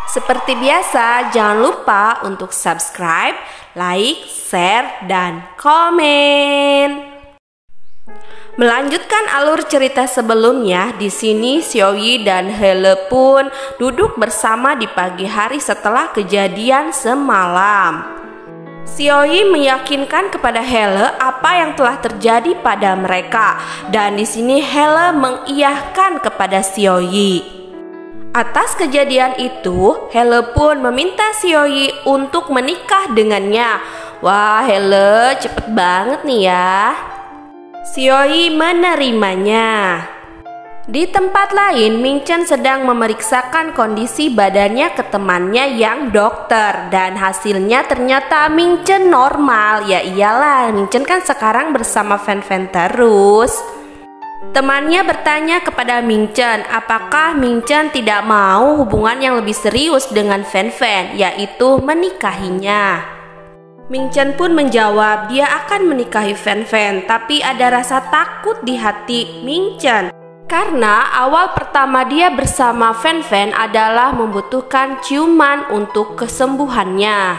Seperti biasa, jangan lupa untuk subscribe, like, share, dan komen. Melanjutkan alur cerita sebelumnya, di sini Xiaoyi dan Hele pun duduk bersama di pagi hari setelah kejadian semalam. Xiaoyi meyakinkan kepada Hele apa yang telah terjadi pada mereka, dan di sini Hele mengiyahkan kepada Xiaoyi. Atas kejadian itu, Hele pun meminta Xiaoyi untuk menikah dengannya. Wah, Hele cepet banget nih ya. Xiaoyi menerimanya. Di tempat lain, Mingchen sedang memeriksakan kondisi badannya ke temannya yang dokter, dan hasilnya ternyata Mingchen normal. Ya iyalah, Mingchen kan sekarang bersama Fan-Fan terus. Temannya bertanya kepada Mingchen, apakah Mingchen tidak mau hubungan yang lebih serius dengan Fan-Fan, yaitu menikahinya. Mingchen pun menjawab dia akan menikahi Fan-Fan, tapi ada rasa takut di hati Mingchen. Karena awal pertama dia bersama Fan-Fan adalah membutuhkan ciuman untuk kesembuhannya.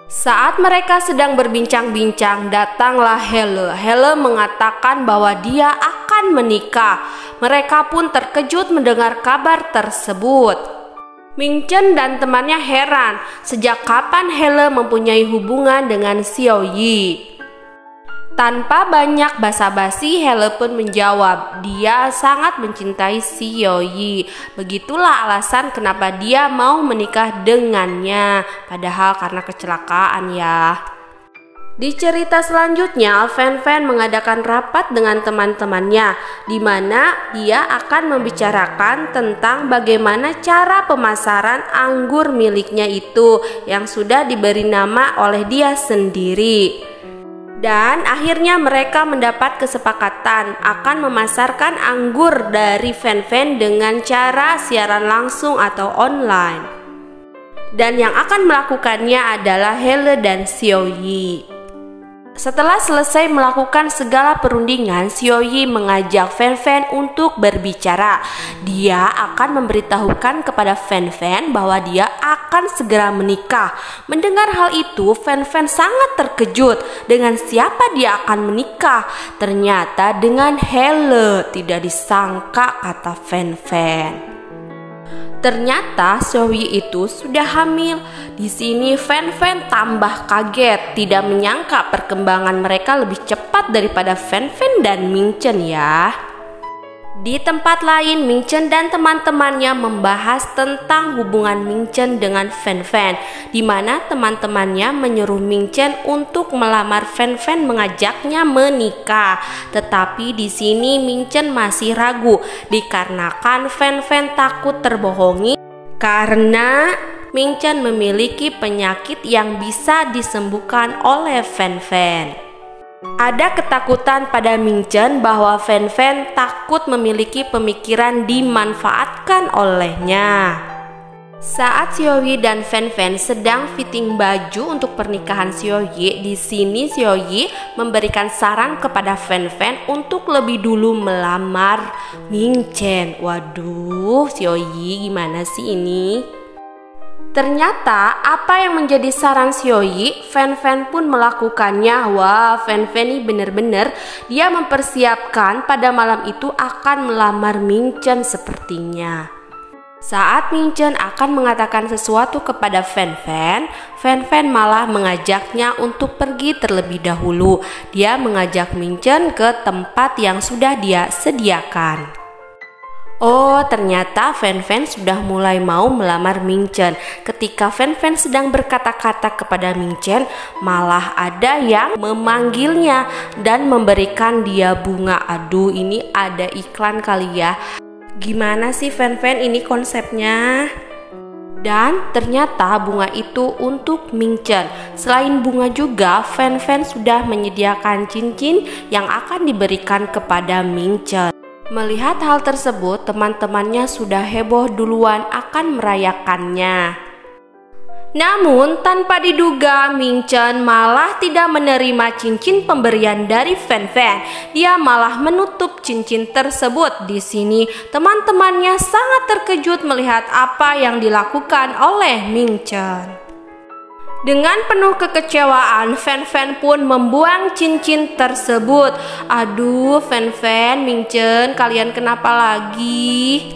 Saat mereka sedang berbincang-bincang, datanglah Hele. Hele mengatakan bahwa dia akan menikah. Mereka pun terkejut mendengar kabar tersebut. Mingchen dan temannya heran, sejak kapan Hele mempunyai hubungan dengan Xiaoyi. Tanpa banyak basa-basi, Hele pun menjawab, dia sangat mencintai Xiaoyi. Begitulah alasan kenapa dia mau menikah dengannya, padahal karena kecelakaan ya. Di cerita selanjutnya, Fan-Fan mengadakan rapat dengan teman-temannya, di mana dia akan membicarakan tentang bagaimana cara pemasaran anggur miliknya itu yang sudah diberi nama oleh dia sendiri. Dan akhirnya mereka mendapat kesepakatan akan memasarkan anggur dari Fan-Fan dengan cara siaran langsung atau online. Dan yang akan melakukannya adalah Hele dan Xiaoyi. Setelah selesai melakukan segala perundingan, Xiaoyi mengajak Fan-Fan untuk berbicara. Dia akan memberitahukan kepada Fan-Fan bahwa dia akan segera menikah. Mendengar hal itu, Fan-Fan sangat terkejut dengan siapa dia akan menikah. Ternyata dengan Hele. Tidak disangka, kata Fan-Fan. Ternyata Xiaoyi itu sudah hamil. Di sini Fan-Fan tambah kaget, tidak menyangka perkembangan mereka lebih cepat daripada Fan-Fan dan Mingchen ya. Di tempat lain, Mingchen dan teman-temannya membahas tentang hubungan Mingchen dengan Fan-Fan, di mana teman-temannya menyuruh Mingchen untuk melamar Fan-Fan, mengajaknya menikah. Tetapi di sini Mingchen masih ragu dikarenakan Fan-Fan takut terbohongi karena Mingchen memiliki penyakit yang bisa disembuhkan oleh Fan-Fan. Ada ketakutan pada Mingchen bahwa Fan-Fan takut memiliki pemikiran dimanfaatkan olehnya. Saat Xiaoyi dan Fan-Fan sedang fitting baju untuk pernikahan Xiaoyi, di sini Xiaoyi memberikan saran kepada Fan-Fan untuk lebih dulu melamar Mingchen. Waduh, Xiaoyi gimana sih ini? Ternyata apa yang menjadi saran Xiaoyi, Fan-Fan pun melakukannya. Wah, Fan-Fan ini benar-benar dia mempersiapkan pada malam itu akan melamar Mingchen sepertinya. Saat Mingchen akan mengatakan sesuatu kepada Fan-Fan, Fan-Fan malah mengajaknya untuk pergi terlebih dahulu. Dia mengajak Mingchen ke tempat yang sudah dia sediakan. Oh, ternyata Fan-Fan sudah mulai mau melamar Mingchen. Ketika Fan-Fan sedang berkata-kata kepada Mingchen, malah ada yang memanggilnya dan memberikan dia bunga. Aduh, ini ada iklan kali ya. Gimana sih Fan-Fan ini konsepnya? Dan ternyata bunga itu untuk Mingchen. Selain bunga juga, Fan-Fan sudah menyediakan cincin yang akan diberikan kepada Mingchen. Melihat hal tersebut, teman-temannya sudah heboh duluan akan merayakannya. Namun tanpa diduga Ming Chen malah tidak menerima cincin pemberian dari Fan Fan. Dia malah menutup cincin tersebut. Di sini teman-temannya sangat terkejut melihat apa yang dilakukan oleh Ming Chen. Dengan penuh kekecewaan, Fan Fan pun membuang cincin tersebut. Aduh, Fan Fan, Ming Chen, kalian kenapa lagi?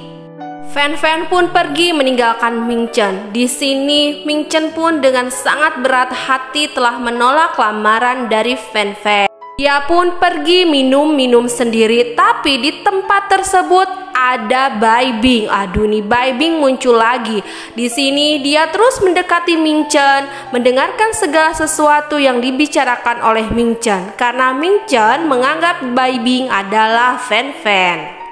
Fan Fan pun pergi meninggalkan Ming Chen. Di sini Ming Chen pun dengan sangat berat hati telah menolak lamaran dari Fan Fan. Dia pun pergi minum-minum sendiri, tapi di tempat tersebut ada Bai Bing. Aduh, nih Bai Bing muncul lagi. Di sini dia terus mendekati Ming Chen, mendengarkan segala sesuatu yang dibicarakan oleh Ming Chen karena Ming Chen menganggap Bai Bing adalah Fan Fan.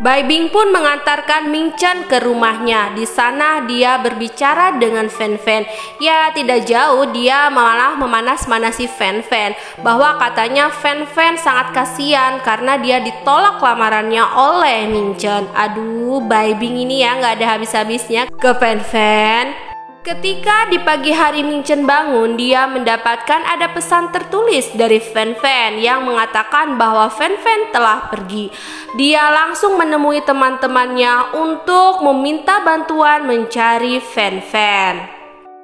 Bai Bing pun mengantarkan Ming Chen ke rumahnya. Di sana dia berbicara dengan Fan Fan. Ya, tidak jauh dia malah memanas-manasi Fan Fan bahwa katanya Fan Fan sangat kasihan karena dia ditolak lamarannya oleh Ming Chen. Aduh, Bai Bing ini ya nggak ada habis-habisnya ke Fan Fan. Ketika di pagi hari Ming Chen bangun, dia mendapatkan ada pesan tertulis dari Fan Fan yang mengatakan bahwa Fan Fan telah pergi. Dia langsung menemui teman-temannya untuk meminta bantuan mencari Fan Fan.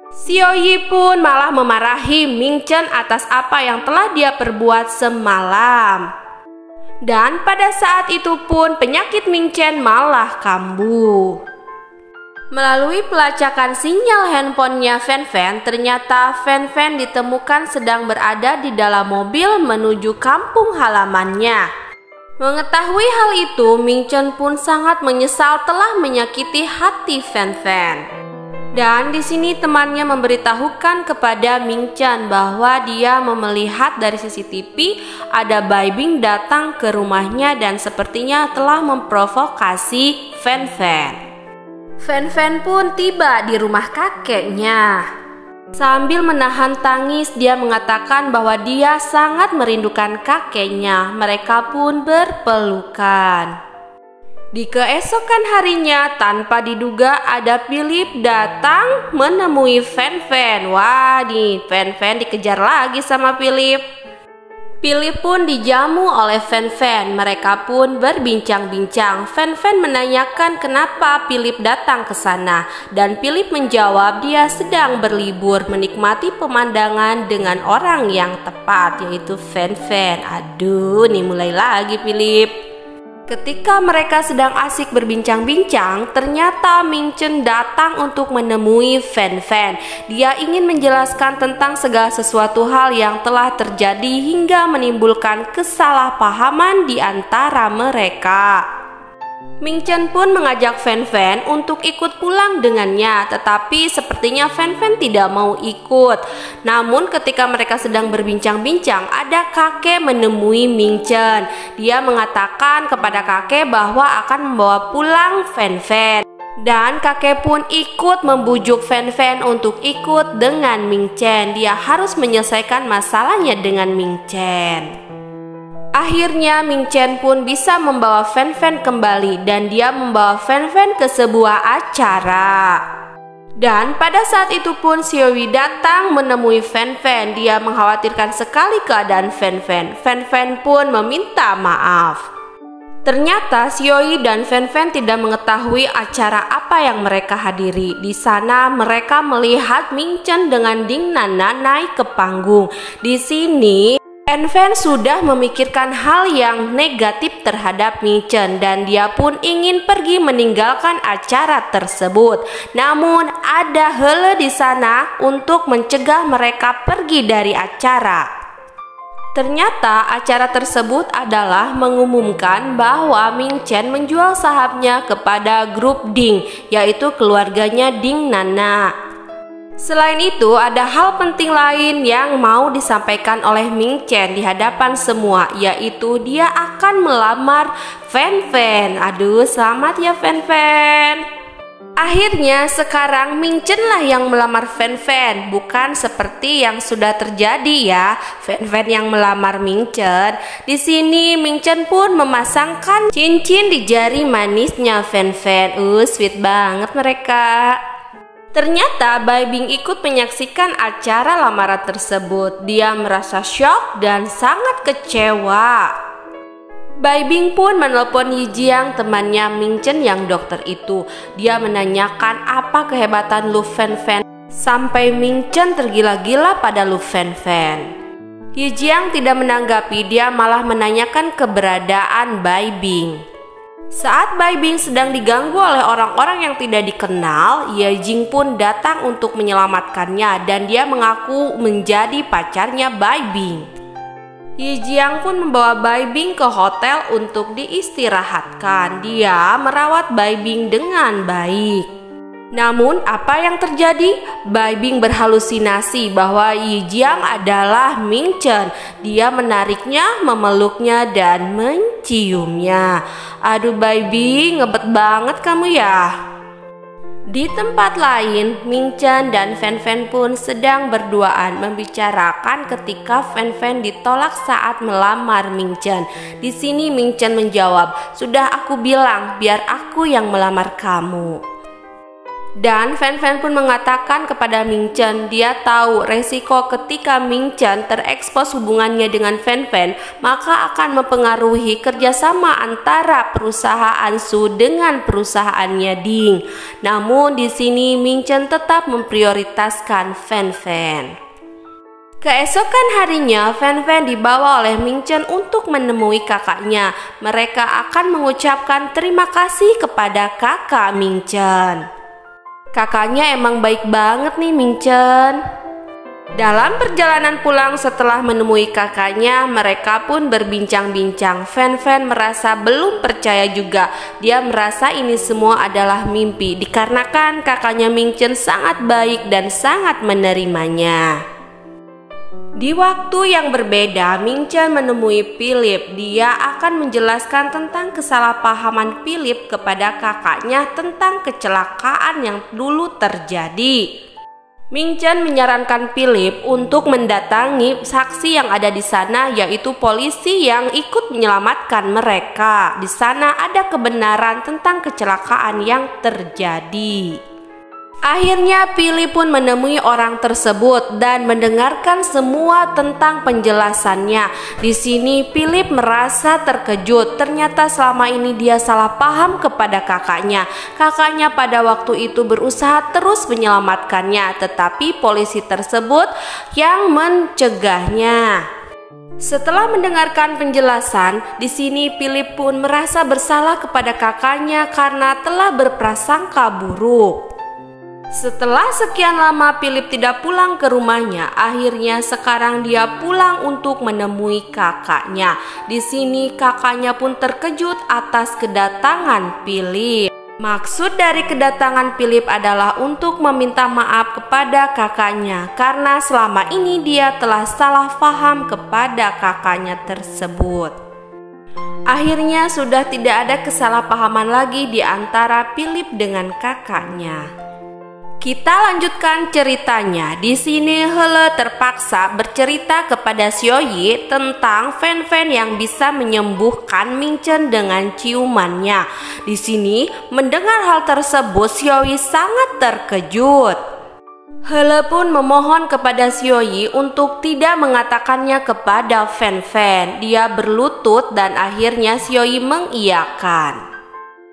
Xiao Yi pun malah memarahi Ming Chen atas apa yang telah dia perbuat semalam. Dan pada saat itu pun penyakit Ming Chen malah kambuh. Melalui pelacakan sinyal handphonenya Fan Fan, ternyata Fan Fan ditemukan sedang berada di dalam mobil menuju kampung halamannya. Mengetahui hal itu, Ming Chen pun sangat menyesal telah menyakiti hati Fan Fan. Dan di sini temannya memberitahukan kepada Ming Chen bahwa dia melihat dari CCTV ada Bai Bing datang ke rumahnya dan sepertinya telah memprovokasi Fan Fan. Fan Fan pun tiba di rumah kakeknya. Sambil menahan tangis, dia mengatakan bahwa dia sangat merindukan kakeknya. Mereka pun berpelukan. Di keesokan harinya, tanpa diduga ada Philip datang menemui Fan Fan. Wah, nih Fan Fan dikejar lagi sama Philip. Philip pun dijamu oleh Fan Fan. Mereka pun berbincang-bincang. Fan Fan menanyakan kenapa Philip datang ke sana, dan Philip menjawab dia sedang berlibur menikmati pemandangan dengan orang yang tepat, yaitu Fan Fan. Aduh, nih mulai lagi Philip. Ketika mereka sedang asik berbincang-bincang, ternyata Ming Chen datang untuk menemui Fan Fan. Dia ingin menjelaskan tentang segala sesuatu hal yang telah terjadi hingga menimbulkan kesalahpahaman di antara mereka. Ming Chen pun mengajak Fan Fan untuk ikut pulang dengannya, tetapi sepertinya Fan Fan tidak mau ikut. Namun ketika mereka sedang berbincang-bincang, ada kakek menemui Ming Chen. Dia mengatakan kepada kakek bahwa akan membawa pulang Fan Fan. Dan kakek pun ikut membujuk Fan Fan untuk ikut dengan Ming Chen. Dia harus menyelesaikan masalahnya dengan Ming Chen. Akhirnya Ming Chen pun bisa membawa Fan Fan kembali dan dia membawa Fan Fan ke sebuah acara. Dan pada saat itu pun Xiao Yi datang menemui Fan Fan. Dia mengkhawatirkan sekali keadaan Fan Fan. Fan Fan pun meminta maaf. Ternyata Xiao Yi dan Fan Fan tidak mengetahui acara apa yang mereka hadiri. Di sana mereka melihat Ming Chen dengan Ding Nana naik ke panggung. Di sini Fan Fan sudah memikirkan hal yang negatif terhadap Ming Chen dan dia pun ingin pergi meninggalkan acara tersebut. Namun ada Hele di sana untuk mencegah mereka pergi dari acara. Ternyata acara tersebut adalah mengumumkan bahwa Ming Chen menjual sahamnya kepada grup Ding, yaitu keluarganya Ding Nana. Selain itu, ada hal penting lain yang mau disampaikan oleh Ming Chen di hadapan semua, yaitu dia akan melamar Fan Fan. Aduh, selamat ya Fan Fan. Akhirnya sekarang Ming Chen lah yang melamar Fan Fan, bukan seperti yang sudah terjadi ya, Fan Fan yang melamar Ming Chen. Di sini Ming Chen pun memasangkan cincin di jari manisnya Fan Fan. Sweet banget mereka. Ternyata Bai Bing ikut menyaksikan acara lamaran tersebut. Dia merasa syok dan sangat kecewa. Bai Bing pun menelpon Yi Jiang, temannya Ming Chen yang dokter itu. Dia menanyakan apa kehebatan Lu Fen Fen sampai Ming Chen tergila-gila pada Lu Fen Fen. Yi Jiang tidak menanggapi, dia malah menanyakan keberadaan Bai Bing. Saat Bai Bing sedang diganggu oleh orang-orang yang tidak dikenal, Ye Jing pun datang untuk menyelamatkannya dan dia mengaku menjadi pacarnya Bai Bing. Yi Jiang pun membawa Bai Bing ke hotel untuk diistirahatkan. Dia merawat Bai Bing dengan baik. Namun apa yang terjadi? Bai Bing berhalusinasi bahwa Yi Jiang adalah Ming Chen. Dia menariknya, memeluknya, dan menciumnya. Aduh Bai Bing, ngebet banget kamu ya. Di tempat lain, Ming Chen dan Fen Fen pun sedang berduaan membicarakan ketika Fen Fen ditolak saat melamar Ming Chen. Di sini Ming Chen menjawab, "Sudah aku bilang, biar aku yang melamar kamu." Dan Fen Fen pun mengatakan kepada Ming Chen, dia tahu resiko ketika Ming Chen terekspos hubungannya dengan Fen Fen, maka akan mempengaruhi kerjasama antara perusahaan Su dengan perusahaannya Ding. Namun di sini Ming Chen tetap memprioritaskan Fen Fen. Keesokan harinya, Fen Fen dibawa oleh Ming Chen untuk menemui kakaknya. Mereka akan mengucapkan terima kasih kepada kakak Ming Chen. Kakaknya emang baik banget nih Ming Chen. Dalam perjalanan pulang setelah menemui kakaknya, mereka pun berbincang-bincang. Fen Fen merasa belum percaya juga. Dia merasa ini semua adalah mimpi, dikarenakan kakaknya Ming Chen sangat baik dan sangat menerimanya. Di waktu yang berbeda, Ming Chen menemui Philip. Dia akan menjelaskan tentang kesalahpahaman Philip kepada kakaknya tentang kecelakaan yang dulu terjadi. Ming Chen menyarankan Philip untuk mendatangi saksi yang ada di sana, yaitu polisi yang ikut menyelamatkan mereka. Di sana ada kebenaran tentang kecelakaan yang terjadi. Akhirnya Philip pun menemui orang tersebut dan mendengarkan semua tentang penjelasannya. Di sini Philip merasa terkejut. Ternyata selama ini dia salah paham kepada kakaknya. Kakaknya pada waktu itu berusaha terus menyelamatkannya, tetapi polisi tersebut yang mencegahnya. Setelah mendengarkan penjelasan, di sini Philip pun merasa bersalah kepada kakaknya karena telah berprasangka buruk. Setelah sekian lama Philip tidak pulang ke rumahnya, akhirnya sekarang dia pulang untuk menemui kakaknya. Di sini kakaknya pun terkejut atas kedatangan Philip. Maksud dari kedatangan Philip adalah untuk meminta maaf kepada kakaknya karena selama ini dia telah salah paham kepada kakaknya tersebut. Akhirnya sudah tidak ada kesalahpahaman lagi di antara Philip dengan kakaknya. Kita lanjutkan ceritanya. Di sini Hele terpaksa bercerita kepada Xiaoyi tentang Fen Fen yang bisa menyembuhkan Ming Chen dengan ciumannya. Di sini mendengar hal tersebut, Xiaoyi sangat terkejut. Hele pun memohon kepada Xiaoyi untuk tidak mengatakannya kepada Fen Fen. Dia berlutut dan akhirnya Xiaoyi mengiyakan.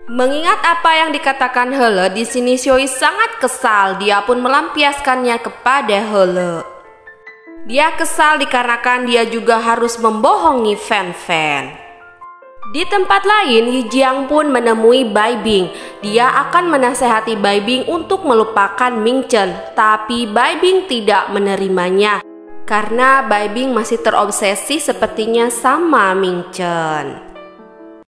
Mengingat apa yang dikatakan Hele, di sini Xiaoyi sangat kesal. Dia pun melampiaskannya kepada Hele. Dia kesal dikarenakan dia juga harus membohongi Fen Fen. Di tempat lain, Yi Jiang pun menemui Bai Bing. Dia akan menasehati Bai Bing untuk melupakan Ming Chen, tapi Bai Bing tidak menerimanya karena Bai Bing masih terobsesi sepertinya sama Ming Chen.